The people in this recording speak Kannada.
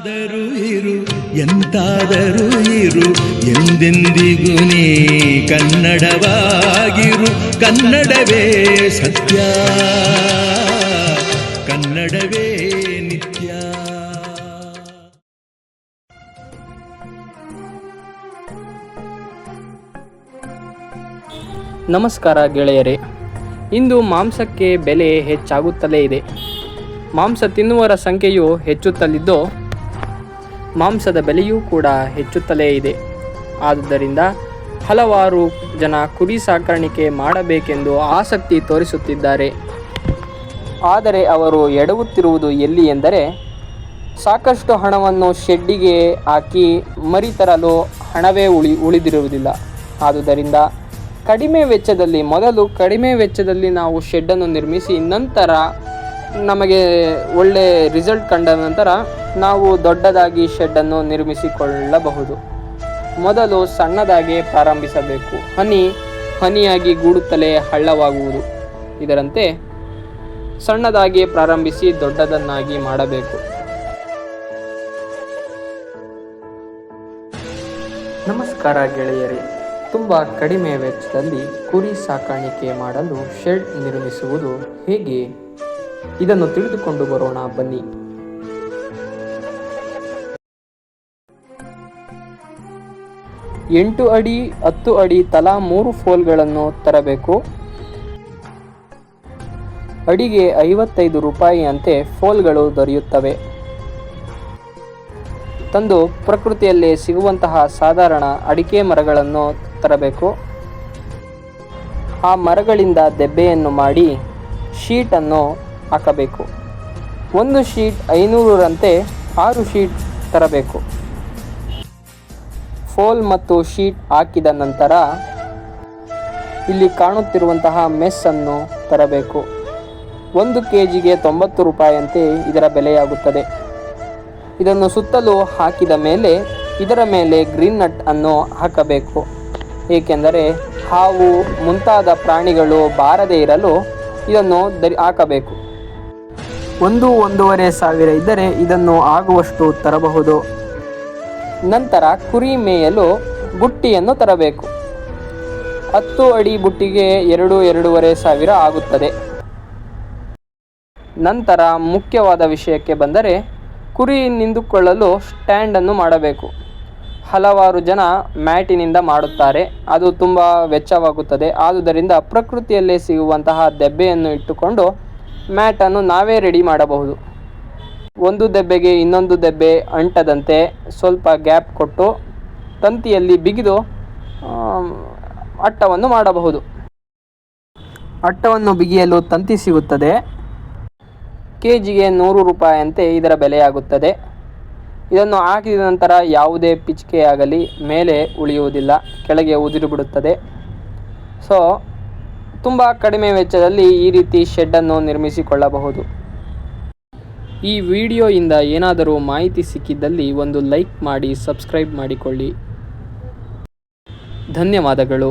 ಎಂತಾದರೂ ಇರು ಎಂತಾದರೂ ಇರು ಎಂದೆಂದಿಗೂ ನೀ ಕನ್ನಡವಾಗಿರು. ಕನ್ನಡವೇ ಸತ್ಯ, ಕನ್ನಡವೇ ನಿತ್ಯ. ನಮಸ್ಕಾರ ಗೆಳೆಯರೇ. ಇಂದು ಮಾಂಸಕ್ಕೆ ಬೆಲೆ ಹೆಚ್ಚಾಗುತ್ತಲೇ ಇದೆ. ಮಾಂಸ ತಿನ್ನುವರ ಸಂಖ್ಯೆಯು ಹೆಚ್ಚುತ್ತಲಿದ್ದು ಮಾಂಸದ ಬೆಲೆಯೂ ಕೂಡ ಹೆಚ್ಚುತ್ತಲೇ ಇದೆ. ಆದುದರಿಂದ ಹಲವಾರು ಜನ ಕುರಿ ಸಾಕಾಣಿಕೆ ಮಾಡಬೇಕೆಂದು ಆಸಕ್ತಿ ತೋರಿಸುತ್ತಿದ್ದಾರೆ. ಆದರೆ ಅವರು ಎಡವುತ್ತಿರುವುದು ಎಲ್ಲಿ ಎಂದರೆ, ಸಾಕಷ್ಟು ಹಣವನ್ನು ಶೆಡ್ಡಿಗೆ ಹಾಕಿ ಮರಿ ತರಲು ಹಣವೇ ಉಳಿದಿರುವುದಿಲ್ಲ. ಆದುದರಿಂದ ಮೊದಲು ಕಡಿಮೆ ವೆಚ್ಚದಲ್ಲಿ ನಾವು ಶೆಡ್ಡನ್ನು ನಿರ್ಮಿಸಿ ನಂತರ ನಮಗೆ ಒಳ್ಳೆ ರಿಸಲ್ಟ್ ಕಂಡ ನಂತರ ನಾವು ದೊಡ್ಡದಾಗಿ ಶೆಡ್ಡನ್ನು ನಿರ್ಮಿಸಿಕೊಳ್ಳಬಹುದು. ಮೊದಲು ಸಣ್ಣದಾಗಿ ಪ್ರಾರಂಭಿಸಬೇಕು. ಹನಿಯಾಗಿ ಗೂಡುತ್ತಲೇ ಹಳ್ಳವಾಗುವುದು. ಇದರಂತೆ ಸಣ್ಣದಾಗಿ ಪ್ರಾರಂಭಿಸಿ ದೊಡ್ಡದನ್ನಾಗಿ ಮಾಡಬೇಕು. ನಮಸ್ಕಾರ ಗೆಳೆಯರೇ. ತುಂಬ ಕಡಿಮೆ ವೆಚ್ಚದಲ್ಲಿ ಕುರಿ ಸಾಕಾಣಿಕೆ ಮಾಡಲು ಶೆಡ್ ನಿರ್ಮಿಸುವುದು ಹೇಗೆ? ಇದನ್ನು ತಿಳಿದುಕೊಂಡು ಬರೋಣ ಬನ್ನಿ. ಎಂಟು ಅಡಿ 10 ಅಡಿ ತಲಾ 3 ಫೋಲ್ಗಳನ್ನು ತರಬೇಕು. ಅಡಿಗೆ 55 ರೂಪಾಯಿಯಂತೆ ಫೋಲ್ಗಳು ದೊರೆಯುತ್ತವೆ. ತಂದು ಪ್ರಕೃತಿಯಲ್ಲೇ ಸಿಗುವಂತಹ ಸಾಧಾರಣ ಅಡಿಕೆ ಮರಗಳನ್ನು ತರಬೇಕು. ಆ ಮರಗಳಿಂದ ದೆಬ್ಬೆಯನ್ನು ಮಾಡಿ ಶೀಟನ್ನು ಹಾಕಬೇಕು. ಒಂದು ಶೀಟ್ 500ರಂತೆ 6 ಶೀಟ್ ತರಬೇಕು. ಫೋಲ್ ಮತ್ತು ಶೀಟ್ ಹಾಕಿದ ನಂತರ ಇಲ್ಲಿ ಕಾಣುತ್ತಿರುವಂತಹ ಮೆಸ್ಸನ್ನು ತರಬೇಕು. 1 kgಗೆ 90 ರೂಪಾಯಿಯಂತೆ ಇದರ ಬೆಲೆಯಾಗುತ್ತದೆ. ಇದನ್ನು ಸುತ್ತಲೂ ಹಾಕಿದ ಮೇಲೆ ಇದರ ಮೇಲೆ ಗ್ರೀನ್ ನಟ್ ಅನ್ನು ಹಾಕಬೇಕು. ಏಕೆಂದರೆ ಹಾವು ಮುಂತಾದ ಪ್ರಾಣಿಗಳು ಬಾರದೇ ಇರಲು ಇದನ್ನು ಹಾಕಬೇಕು. 1-1.5 ಸಾವಿರ ಇದ್ದರೆ ಇದನ್ನು ಆಗುವಷ್ಟು ತರಬಹುದು. ನಂತರ ಕುರಿ ಮೇಯಲು ಬುಟ್ಟಿಯನ್ನು ತರಬೇಕು. 10 ಅಡಿ ಬುಟ್ಟಿಗೆ 2-2.5 ಸಾವಿರ ಆಗುತ್ತದೆ. ನಂತರ ಮುಖ್ಯವಾದ ವಿಷಯಕ್ಕೆ ಬಂದರೆ, ಕುರಿ ನಿಂತುಕೊಳ್ಳಲು ಸ್ಟ್ಯಾಂಡನ್ನು ಮಾಡಬೇಕು. ಹಲವಾರು ಜನ ಮ್ಯಾಟಿನಿಂದ ಮಾಡುತ್ತಾರೆ. ಅದು ತುಂಬ ವೆಚ್ಚವಾಗುತ್ತದೆ. ಆದುದರಿಂದ ಪ್ರಕೃತಿಯಲ್ಲೇ ಸಿಗುವಂತಹ ದೆಬ್ಬೆಯನ್ನು ಇಟ್ಟುಕೊಂಡು ಮ್ಯಾಟನ್ನು ನಾವೇ ರೆಡಿ ಮಾಡಬಹುದು. ಒಂದು ದೆಬ್ಬೆಗೆ ಇನ್ನೊಂದು ದೆಬ್ಬೆ ಅಂಟದಂತೆ ಸ್ವಲ್ಪ ಗ್ಯಾಪ್ ಕೊಟ್ಟು ತಂತಿಯಲ್ಲಿ ಬಿಗಿದು ಅಟ್ಟವನ್ನು ಮಾಡಬಹುದು. ಅಟ್ಟವನ್ನು ಬಿಗಿಯಲು ತಂತಿ ಸಿಗುತ್ತದೆ. kgಗೆ 100 ರೂಪಾಯಿಯಂತೆ ಇದರ ಬೆಲೆಯಾಗುತ್ತದೆ. ಇದನ್ನು ಹಾಕಿದ ನಂತರ ಯಾವುದೇ ಪಿಚ್ಕೆಯಾಗಲಿ ಮೇಲೆ ಉಳಿಯುವುದಿಲ್ಲ, ಕೆಳಗೆ ಉದುರಿ ಬಿಡುತ್ತದೆ. ಸೊ ತುಂಬ ಕಡಿಮೆ ವೆಚ್ಚದಲ್ಲಿ ಈ ರೀತಿ ಶೆಡ್ಡನ್ನು ನಿರ್ಮಿಸಿಕೊಳ್ಳಬಹುದು. ಈ ವಿಡಿಯೋಯಿಂದ ಏನಾದರೂ ಮಾಹಿತಿ ಸಿಕ್ಕಿದ್ದಲ್ಲಿ ಒಂದು ಲೈಕ್ ಮಾಡಿ, ಸಬ್ಸ್ಕ್ರೈಬ್ ಮಾಡಿಕೊಳ್ಳಿ. ಧನ್ಯವಾದಗಳು.